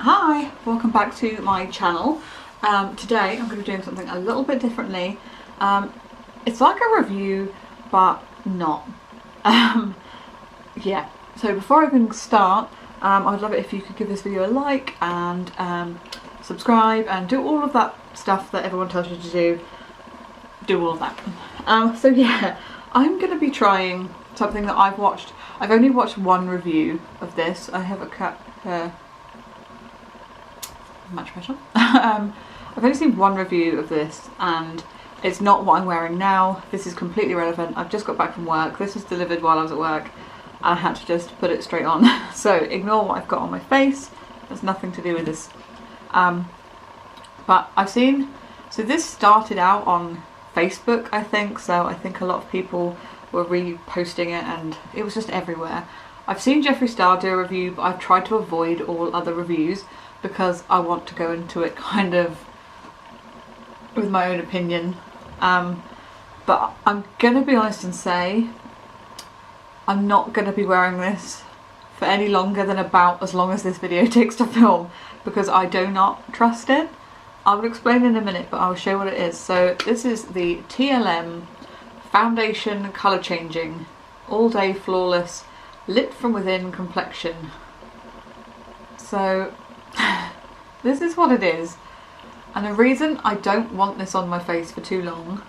Hi, welcome back to my channel. Today I'm going to be doing something a little bit differently. It's like a review, but not. Yeah, so before I even start, I'd love it if you could give this video a like and subscribe and do all of that stuff that everyone tells you to do. Do all of that. So yeah, I'm going to be trying something that I've watched. I've only watched one review of this. I have a cat much better. I've only seen one review of this and it's not what I'm wearing now. This is completely irrelevant. I've just got back from work. This was delivered while I was at work. I had to just put it straight on. So ignore what I've got on my face. There's nothing to do with this. But I've seen, so this started out on Facebook, I think. So I think a lot of people were reposting it and it was just everywhere. I've seen Jeffree Star do a review, but I've tried to avoid all other reviews because I want to go into it kind of with my own opinion. But I'm going to be honest and say I'm not going to be wearing this for any longer than about as long as this video takes to film because I do not trust it. I will explain in a minute, but I'll show what it is. So this is the TLM Foundation Colour Changing All Day Flawless Lit From Within Complexion. So this is what it is, and the reason I don't want this on my face for too long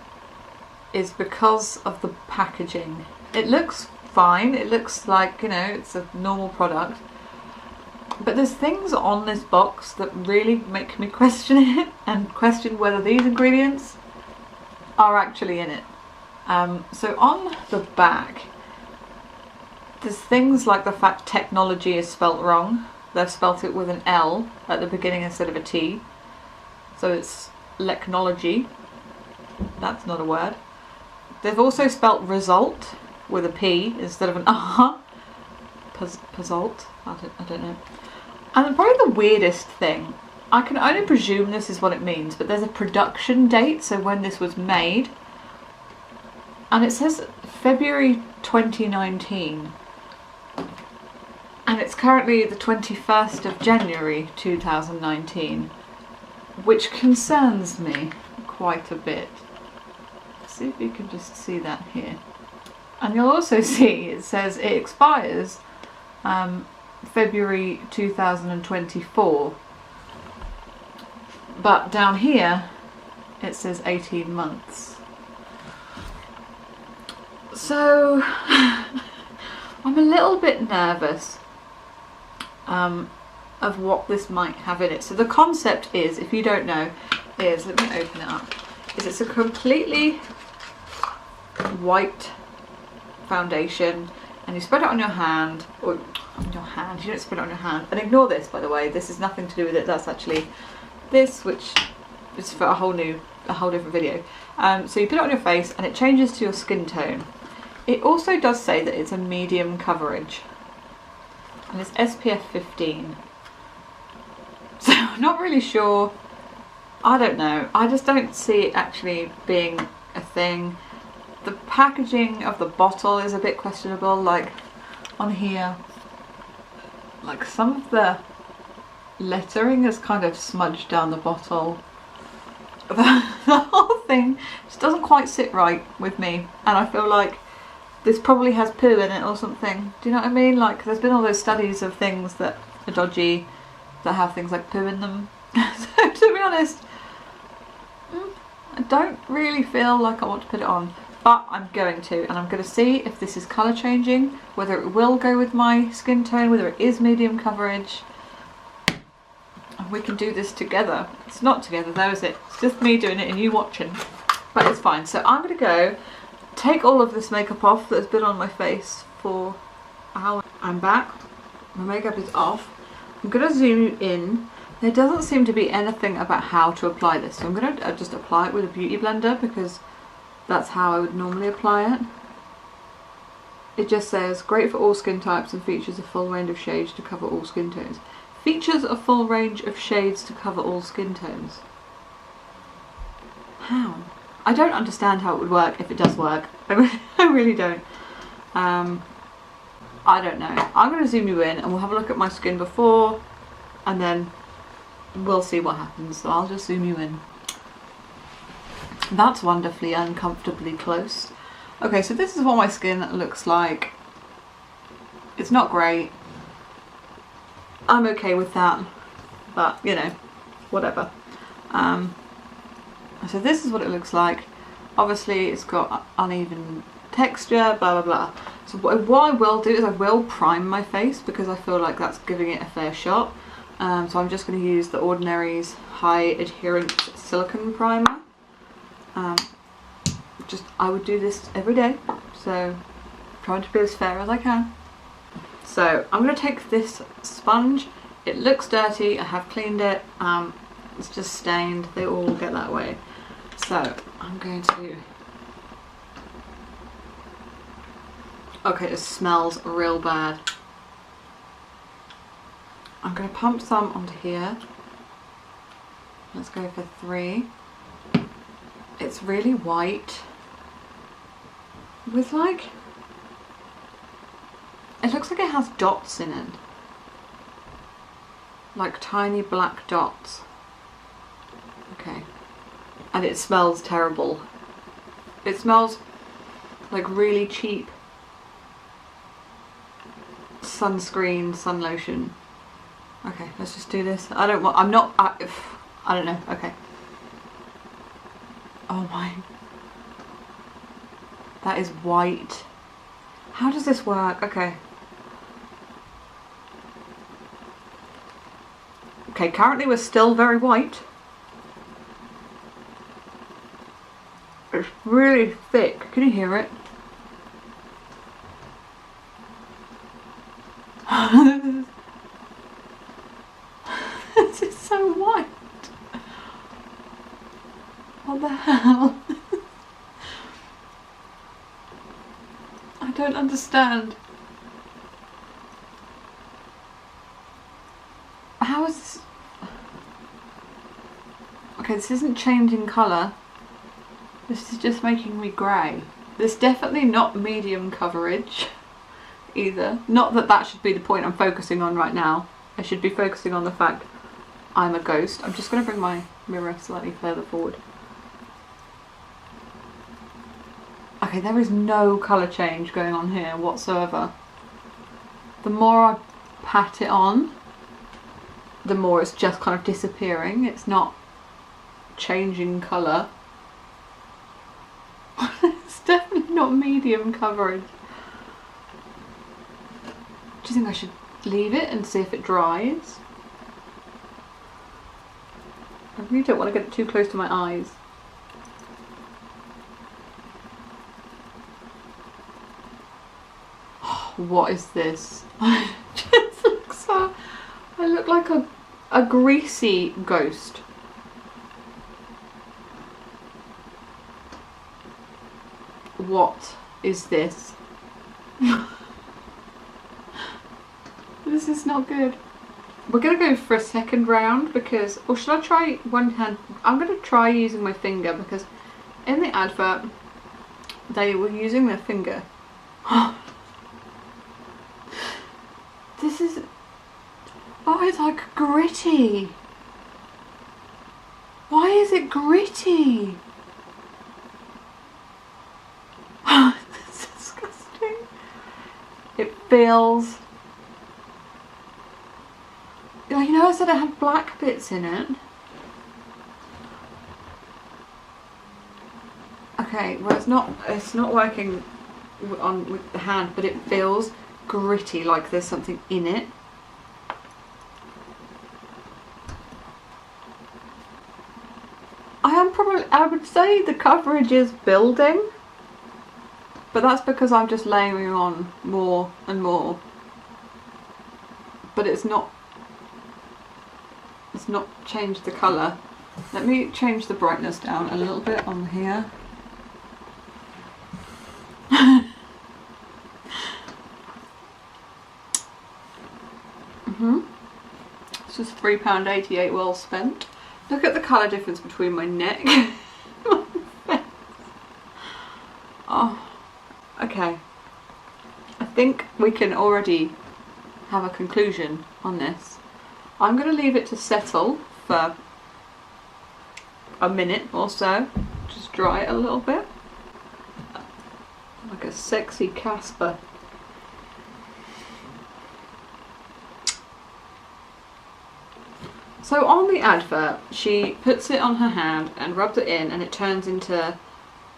is because of the packaging. It looks fine, it looks like, you know, it's a normal product, but there's things on this box that really make me question it and question whether these ingredients are actually in it. So on the back there's things like the fact technology is spelt wrong. They've spelt it with an L at the beginning instead of a T. So it's Lechnology. That's not a word. They've also spelt result with a P instead of an R. Result. I don't know. And probably the weirdest thing, I can only presume this is what it means, but there's a production date, so when this was made. And it says February 2019. And it's currently the 21st of January 2019, which concerns me quite a bit. Let's see if you can just see that here. And you'll also see it says it expires February 2024. But down here it says 18 months. So I'm a little bit nervous of what this might have in it. So the concept is, if you don't know, is, let me open it up, is it's a completely white foundation and you spread it on your hand, or on your hand, you don't spread it on your hand, and ignore this by the way, this is nothing to do with it, that's actually this, which is for a whole different video. So you put it on your face and it changes to your skin tone. It also does say that it's a medium coverage. And it's SPF 15. So I'm not really sure. I don't know. I just don't see it actually being a thing. The packaging of the bottle is a bit questionable. Like on here, like some of the lettering is kind of smudged down the bottle. The whole thing just doesn't quite sit right with me. And I feel like this probably has poo in it or something. Do you know what I mean? Like, there's been all those studies of things that are dodgy that have things like poo in them. So to be honest, I don't really feel like I want to put it on, but I'm going to, and I'm going to see if this is colour changing, whether it will go with my skin tone, whether it is medium coverage. And we can do this together. It's not together though, is it? It's just me doing it and you watching. But it's fine. So I'm going to go take all of this makeup off that has been on my face for an hour. I'm back. My makeup is off. I'm going to zoom you in. There doesn't seem to be anything about how to apply this, so I'm going to just apply it with a beauty blender because that's how I would normally apply it. It just says, great for all skin types and features a full range of shades to cover all skin tones. Features a full range of shades to cover all skin tones. How? I don't understand how it would work if it does work. I really don't. I don't know. I'm going to zoom you in and we'll have a look at my skin before and then we'll see what happens. So I'll just zoom you in. That's wonderfully uncomfortably close. Okay, so this is what my skin looks like. It's not great. I'm okay with that, but you know, whatever. So this is what it looks like. Obviously it's got uneven texture, blah blah blah. So what I will do is I will prime my face because I feel like that's giving it a fair shot. So I'm just going to use the Ordinary's High Adherence Silicone Primer. I would do this every day, so I'm trying to be as fair as I can. So I'm going to take this sponge. It looks dirty, I have cleaned it, it's just stained, they all get that way. So I'm going to... Okay, it smells real bad. I'm going to pump some onto here. Let's go for 3. It's really white with like... It looks like it has dots in it. Like tiny black dots. Okay. And it smells terrible. It smells like really cheap sunscreen, sun lotion. Okay, let's just do this. I don't know. Okay. Oh my. That is white. How does this work? Okay. Okay, currently we're still very white. It's really thick. Can you hear it? This is so white. What the hell? I don't understand. How is this? Okay, this isn't changing colour. This is just making me grey. This is definitely not medium coverage either. Not that that should be the point I'm focusing on right now. I should be focusing on the fact I'm a ghost. I'm just going to bring my mirror slightly further forward. Okay, there is no colour change going on here whatsoever. The more I pat it on, the more it's just kind of disappearing. It's not changing colour. It's definitely not medium coverage. Do you think I should leave it and see if it dries? I really don't want to get it too close to my eyes. What is this? I just look so... I look like a greasy ghost. What is this? This is not good. We're going to go for a second round because... Or should I try one hand? I'm going to try using my finger because in the advert they were using their finger. This is... Oh, it's like gritty. Why is it gritty? That's disgusting. It feels... You know I said it had black bits in it? Okay, well it's not working with the hand, but it feels gritty, like there's something in it. I would say the coverage is building, but that's because I'm just layering on more and more. But it's not changed the colour. Let me change the brightness down a little bit on here. This is £3.88 well spent. Look at the colour difference between my neck and my face. Oh, okay. I think we can already have a conclusion on this. I'm going to leave it to settle for a minute or so. Just dry it a little bit. Like a sexy Casper. So on the advert, she puts it on her hand and rubs it in, and it turns into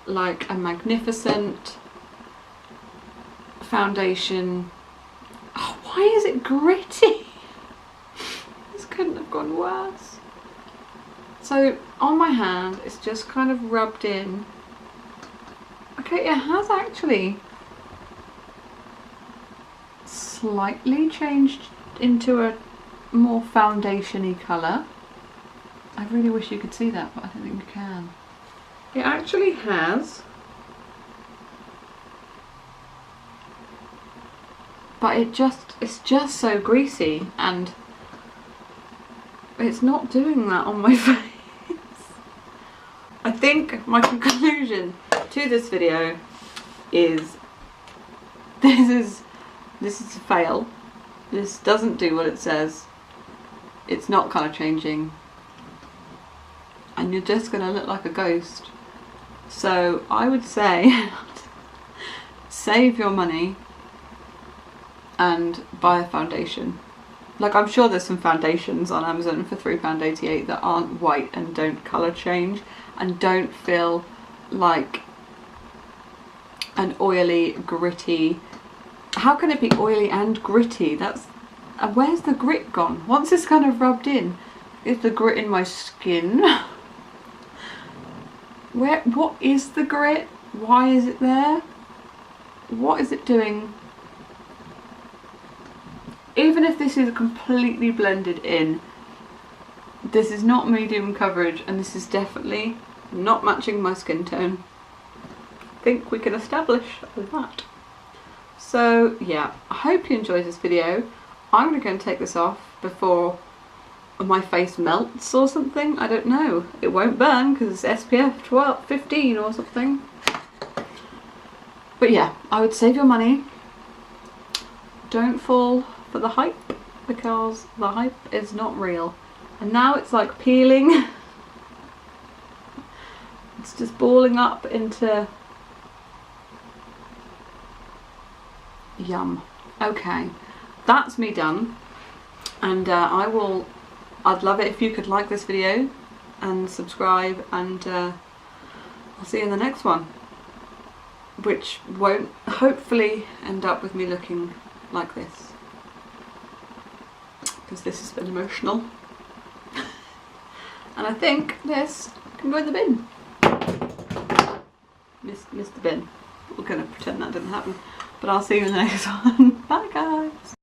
like a magnificent foundation. Oh, why is it gritty? This couldn't have gone worse. So on my hand, it's just kind of rubbed in. Okay, it has actually slightly changed into a more foundation-y colour. I really wish you could see that, but I don't think you can. It actually has, but it's just so greasy, and it's not doing that on my face. I think my conclusion to this video is this is a fail. This doesn't do what it says. It's not colour changing, and you're just going to look like a ghost. So I would say save your money and buy a foundation. Like, I'm sure there's some foundations on Amazon for £3.88 that aren't white and don't colour change and don't feel like an oily, gritty. How can it be oily and gritty? That's where's the grit gone? Once it's kind of rubbed in, is the grit in my skin? What is the grit? Why is it there? What is it doing? Even if this is completely blended in, this is not medium coverage, and this is definitely not matching my skin tone. I think we can establish that. So yeah, I hope you enjoyed this video. I'm going to go and take this off before my face melts or something. I don't know. It won't burn because it's SPF 15 or something. But yeah, I would save your money. Don't fall for the hype, because the hype is not real. And now it's like peeling. It's just balling up into yum. Okay, that's me done, and I'd love it if you could like this video and subscribe, and I'll see you in the next one, which won't hopefully end up with me looking like this, because this has been emotional. And I think this can go in the bin. Missed the bin. We're going to pretend that didn't happen. But I'll see you in the next one. Bye guys.